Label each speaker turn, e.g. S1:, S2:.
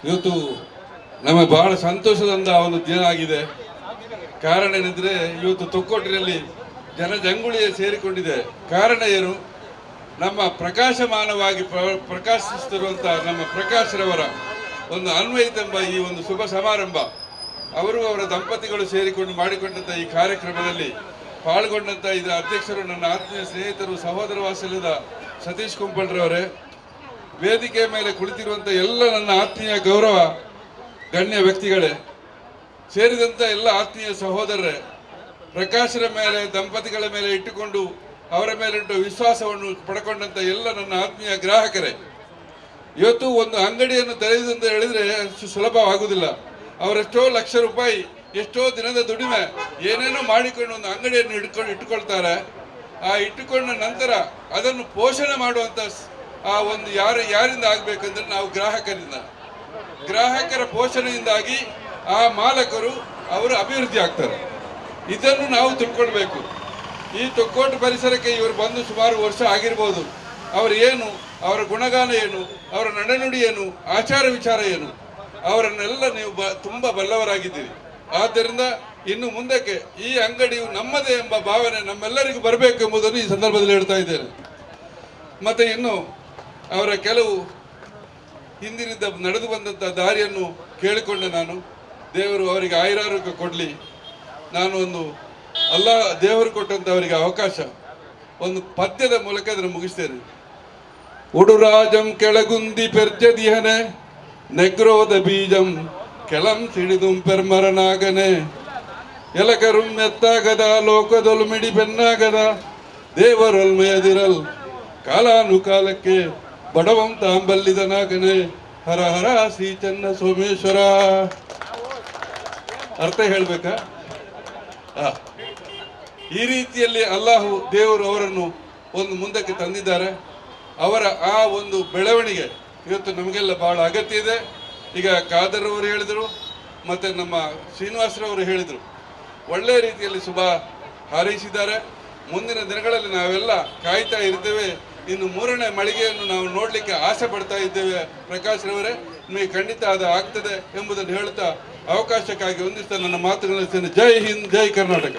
S1: ಇವತ್ತು ನಮಗೆ ಬಹಳ ಸಂತೋಷದಿಂದ ಒಂದು ದಿನ ಆಗಿದೆ. ಕಾರಣ ಏನೆಂದರೆ ಇವತ್ತು ತೊಕ್ಕೋಟಿನಲ್ಲಿ ಜನಜಂಗುಳಿಯ ಸೇರಿಕೊಂಡಿದೆ. ಕಾರಣ ಏನು? ನಮ್ಮ ಪ್ರಕಾಶಮಾನವಾಗಿ ಪ್ರಕಾಶಿಸುತ್ತಿರುವಂಥ ನಮ್ಮ ಪ್ರಕಾಶ್ರವರ ಒಂದು ಅನ್ವಯಿತೆಂಬ ಈ ಒಂದು ಶುಭ ಸಮಾರಂಭ, ಅವರು ಅವರ ದಂಪತಿಗಳು ಸೇರಿಕೊಂಡು ಮಾಡಿಕೊಂಡಂಥ ಈ ಕಾರ್ಯಕ್ರಮದಲ್ಲಿ ಪಾಲ್ಗೊಂಡಂಥ ಇದರ ಅಧ್ಯಕ್ಷರು ನನ್ನ ಆತ್ಮೀಯ ಸ್ನೇಹಿತರು, ಸಹೋದರ ವಾತ್ಸಲ್ಯದ ಸತೀಶ್ ಕುಂಪಳ್ರವರೇ, ವೇದಿಕೆ ಮೇಲೆ ಕುಳಿತಿರುವಂಥ ಎಲ್ಲ ನನ್ನ ಆತ್ಮೀಯ ಗೌರವ ಗಣ್ಯ ವ್ಯಕ್ತಿಗಳೇ, ಸೇರಿದಂಥ ಎಲ್ಲ ಆತ್ಮೀಯ ಸಹೋದರರೇ, ಪ್ರಕಾಶರ ಮೇಲೆ ದಂಪತಿಗಳ ಮೇಲೆ ಇಟ್ಟುಕೊಂಡು ಅವರ ಮೇಲಿಟ್ಟು ವಿಶ್ವಾಸವನ್ನು ಪಡ್ಕೊಂಡಂಥ ಎಲ್ಲ ನನ್ನ ಆತ್ಮೀಯ ಗ್ರಾಹಕರೇ, ಇವತ್ತು ಒಂದು ಅಂಗಡಿಯನ್ನು ತೆರೆಯುವುದು ಅಂತ ಹೇಳಿದರೆ ಅಷ್ಟು ಸುಲಭವಾಗುವುದಿಲ್ಲ. ಅವರೆಷ್ಟೋ ಲಕ್ಷ ರೂಪಾಯಿ, ಎಷ್ಟೋ ದಿನದ ದುಡಿಮೆ ಏನೇನೋ ಮಾಡಿಕೊಂಡು ಒಂದು ಅಂಗಡಿಯನ್ನು ಇಟ್ಟುಕೊಳ್ತಾರೆ. ಆ ಇಟ್ಟುಕೊಂಡ ನಂತರ ಅದನ್ನು ಪೋಷಣೆ ಮಾಡುವಂಥ ಆ ಒಂದು ಯಾರಿಂದ ಆಗಬೇಕಂದ್ರೆ ನಾವು ಗ್ರಾಹಕರ ಪೋಷಣೆಯಿಂದಾಗಿ ಆ ಮಾಲಕರು ಅವರು ಅಭಿವೃದ್ಧಿ ಆಗ್ತಾರೆ. ಇದನ್ನು ನಾವು ತಿಳ್ಕೊಳ್ಬೇಕು. ಈ ತೊಕ್ಕೋಟು ಪರಿಸರಕ್ಕೆ ಇವರು ಬಂದು ಸುಮಾರು ವರ್ಷ ಆಗಿರ್ಬೋದು. ಅವರು ಏನು, ಅವರ ಗುಣಗಾನ ಏನು, ಅವರ ನಡೆನುಡಿ ಏನು, ಆಚಾರ ವಿಚಾರ ಏನು, ಅವರನ್ನೆಲ್ಲ ನೀವು ತುಂಬ ಬಲ್ಲವರಾಗಿದ್ದೀರಿ. ಆದ್ದರಿಂದ ಇನ್ನು ಮುಂದಕ್ಕೆ ಈ ಅಂಗಡಿಯು ನಮ್ಮದೇ ಎಂಬ ಭಾವನೆ ನಮ್ಮೆಲ್ಲರಿಗೂ ಬರಬೇಕು ಎಂಬುದನ್ನು ಈ ಸಂದರ್ಭದಲ್ಲಿ ಹೇಳ್ತಾ ಇದ್ದೇನೆ. ಮತ್ತು ಇನ್ನು ಅವರ ಕೆಲವು ಹಿಂದಿನಿಂದ ನಡೆದು ಬಂದಂಥ ದಾರಿಯನ್ನು ಕೇಳಿಕೊಂಡೆ ನಾನು. ದೇವರು ಅವರಿಗೆ ಆಯುರಾರೋಗ್ಯ ಕೊಡಲಿ. ನಾನು ಒಂದು ದೇವರು ಕೊಟ್ಟಂತ ಅವರಿಗೆ ಅವಕಾಶ ಒಂದು ಪದ್ಯದ ಮೂಲಕ ಅದನ್ನು ಮುಗಿಸ್ತೇನೆ. ಉಡುರಾಜಂ ಕೆಳಗುಂದಿ ಪೆರ್ಜದಿಹನೆ ನೆಗ್ರೋದ ಬೀಜಂ ಕೆಳಂ ಸಿಡಿದುಂ ಪೆರ್ಮರನಾಗನೆ ಎಲಕರುಂ ಎತ್ತಾಗದ ಲೋಕದೊಲು ಮಿಡಿ ಬೆನ್ನಾಗದ ದೇವರೊಲ್ಮೆಯದಿರಲ್ ಕಾಲಾನುಕಾಲಕ್ಕೆ ಬಡವಂ ತಾಂಬಲ್ಲಿದನಾಗನೆ ಹರ ಹರ ಶ್ರೀ ಚನ್ನ ಸೋಮೇಶ್ವರ. ಅರ್ಥ ಹೇಳ್ಬೇಕಾ? ಈ ರೀತಿಯಲ್ಲಿ ಅಲ್ಲಾಹು ದೇವರು ಅವರನ್ನು ಒಂದು ಮುಂದಕ್ಕೆ ತಂದಿದ್ದಾರೆ. ಅವರ ಆ ಒಂದು ಬೆಳವಣಿಗೆ ಇವತ್ತು ನಮಗೆಲ್ಲ ಬಹಳ ಅಗತ್ಯ ಇದೆ. ಈಗ ಖಾದರ್ ಅವರು ಹೇಳಿದರು, ಮತ್ತು ನಮ್ಮ ಶ್ರೀನಿವಾಸರವರು ಹೇಳಿದರು, ಒಳ್ಳೆಯ ರೀತಿಯಲ್ಲಿ ಶುಭ ಹಾರೈಸಿದ್ದಾರೆ. ಮುಂದಿನ ದಿನಗಳಲ್ಲಿ ನಾವೆಲ್ಲ ಕಾಯ್ತಾ ಇರ್ತೇವೆ. ಇನ್ನು 3ನೇ ಮಳಿಗೆಯನ್ನು ನಾವು ನೋಡಲಿಕ್ಕೆ ಆಸೆ ಪಡ್ತಾ ಇದ್ದೇವೆ. ಪ್ರಕಾಶ್ರವರೇ, ನಿಮಗೆ ಖಂಡಿತ ಅದು ಆಗ್ತದೆ ಎಂಬುದನ್ನು ಹೇಳ್ತಾ ಅವಕಾಶಕ್ಕಾಗಿ ಹೊಂದಿಸ್ತಾ ನನ್ನ ಮಾತುಗಳನ್ನು ಜೈ ಹಿಂದ್, ಜೈ ಕರ್ನಾಟಕ.